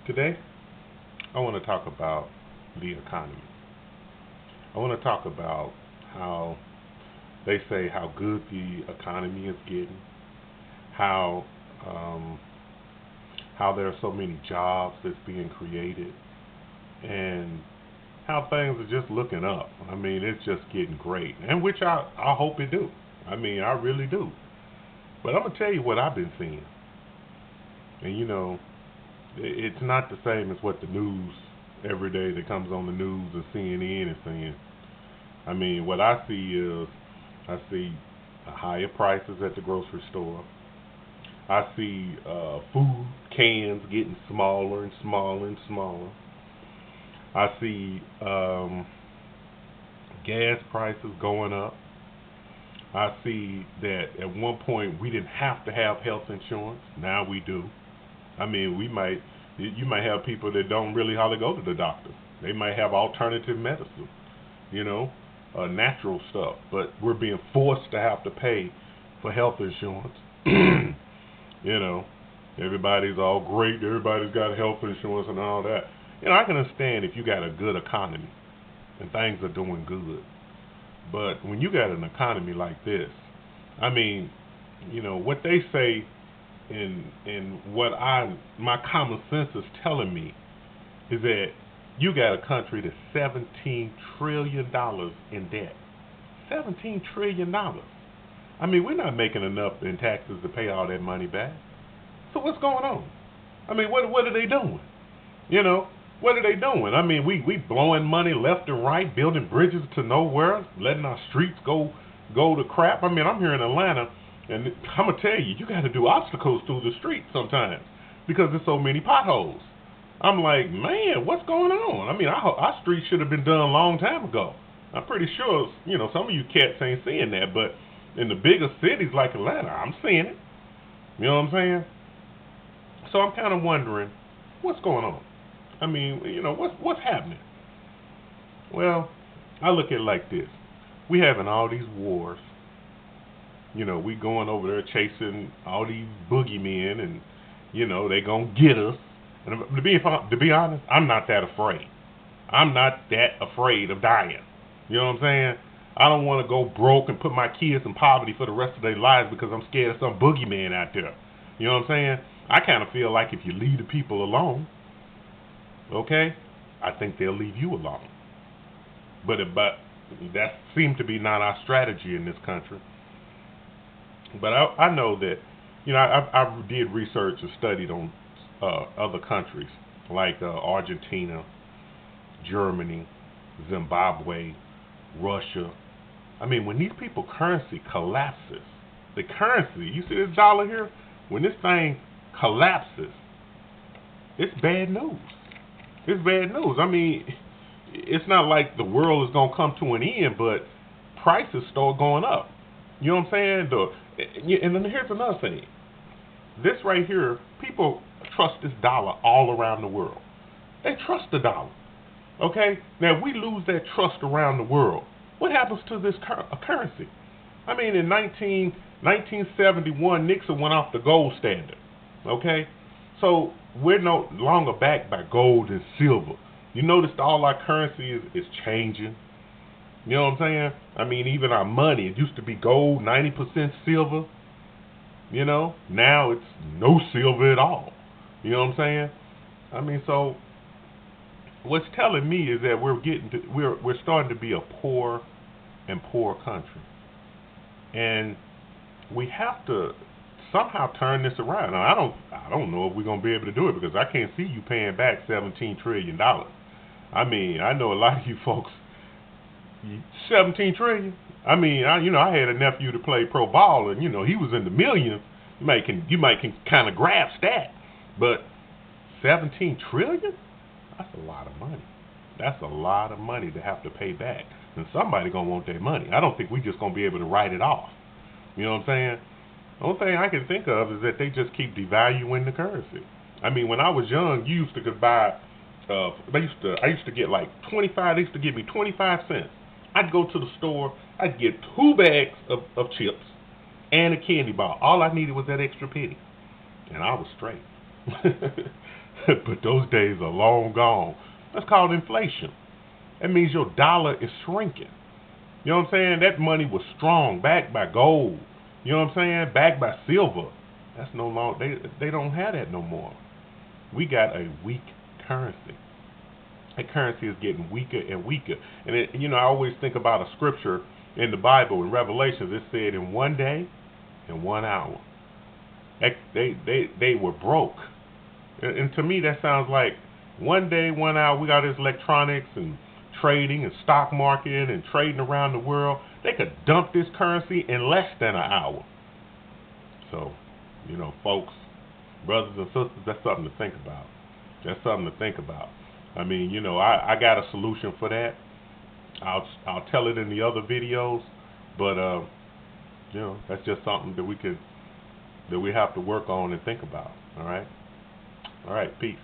Today, I want to talk about the economy. I want to talk about how they say how good the economy is getting, how um, how there are so many jobs that's being created, and how things are just looking up. I mean, it's just getting great, and which I hope it do. I mean, I really do. But I'm gonna tell you what I've been seeing, and it's not the same as what the news every day that comes on the news and CNN is saying. I mean, what I see is I see higher prices at the grocery store. I see food cans getting smaller and smaller and smaller. I see gas prices going up. I see that at one point we didn't have to have health insurance. Now we do. I mean, you might have people that don't really hardly go to the doctor. They might have alternative medicine, you know, natural stuff. But we're being forced to have to pay for health insurance. you know, everybody's all great. Everybody's got health insurance and all that. I can understand if you got a good economy and things are doing good. But when you got an economy like this, I mean, what they say in what my common sense is telling me is that you got a country that's $17 trillion in debt. $17 trillion. I mean, we're not making enough in taxes to pay all that money back. So what's going on? I mean, what are they doing? You know, what are they doing? I mean, we blowing money left and right, building bridges to nowhere, letting our streets go to crap. I mean, I'm here in Atlanta, and I'm gonna tell you, you got to do obstacles through the street sometimes because there's so many potholes. I'm like, man, what's going on? I mean, our street should have been done a long time ago. I'm pretty sure, some of you cats ain't seeing that, but in the bigger cities like Atlanta, I'm seeing it. You know what I'm saying? So I'm kind of wondering, what's going on? I mean, what's happening? Well, I look at it like this: we having all these wars. We going over there chasing all these boogeymen, and they gonna get us. And to be honest, I'm not that afraid. I'm not that afraid of dying. You know what I'm saying? I don't want to go broke and put my kids in poverty for the rest of their lives because I'm scared of some boogeyman out there. You know what I'm saying? I kind of feel like if you leave the people alone, okay, I think they'll leave you alone. But that seems to be not our strategy in this country. But I know that, I did research and studied on other countries like Argentina, Germany, Zimbabwe, Russia. I mean, when these people currency collapses, the currency, you see this dollar here, when this thing collapses, it's bad news. It's bad news. I mean, it's not like the world is going to come to an end, but prices start going up. You know what I'm saying? And then here's another thing. This right here, people trust this dollar all around the world. They trust the dollar. Okay? Now, if we lose that trust around the world, what happens to this currency? I mean, in 1971, Nixon went off the gold standard. Okay? So we're no longer backed by gold and silver. You notice all our currency is changing. You know what I'm saying? I mean, even our money, it used to be gold, 90% silver. Now it's no silver at all. You know what I'm saying? I mean, so what's telling me is that we're starting to be a poor and poor country, and we have to somehow turn this around. Now, I don't know if we're gonna be able to do it because I can't see you paying back $17 trillion. I mean, I know a lot of you folks. 17 trillion. I mean, I had a nephew to play pro ball, and he was in the millions. You might can kind of grasp that, but 17 trillion? That's a lot of money. That's a lot of money to have to pay back, and somebody gonna want their money. I don't think we just gonna be able to write it off. You know what I'm saying? The only thing I can think of is that they just keep devaluing the currency. I mean, when I was young, you used to could buy. I used to get like 25. They used to give me 25 cents. I'd go to the store, I'd get 2 bags of chips and a candy bar. All I needed was that extra penny, and I was straight. But those days are long gone. That's called inflation. That means your dollar is shrinking. You know what I'm saying? That money was strong, backed by gold. You know what I'm saying? Backed by silver. That's no longer. They don't have that no more. We got a weak currency. That currency is getting weaker and weaker. And I always think about a scripture in the Bible in Revelations. It said, in one day, in 1 hour, they were broke. And to me, that sounds like one day, 1 hour. We got this electronics and trading and stock market and trading around the world. They could dump this currency in less than an hour. So, folks, brothers and sisters, that's something to think about. That's something to think about. I mean, I got a solution for that. I'll tell it in the other videos, but that's just something that we have to work on and think about. All right, peace.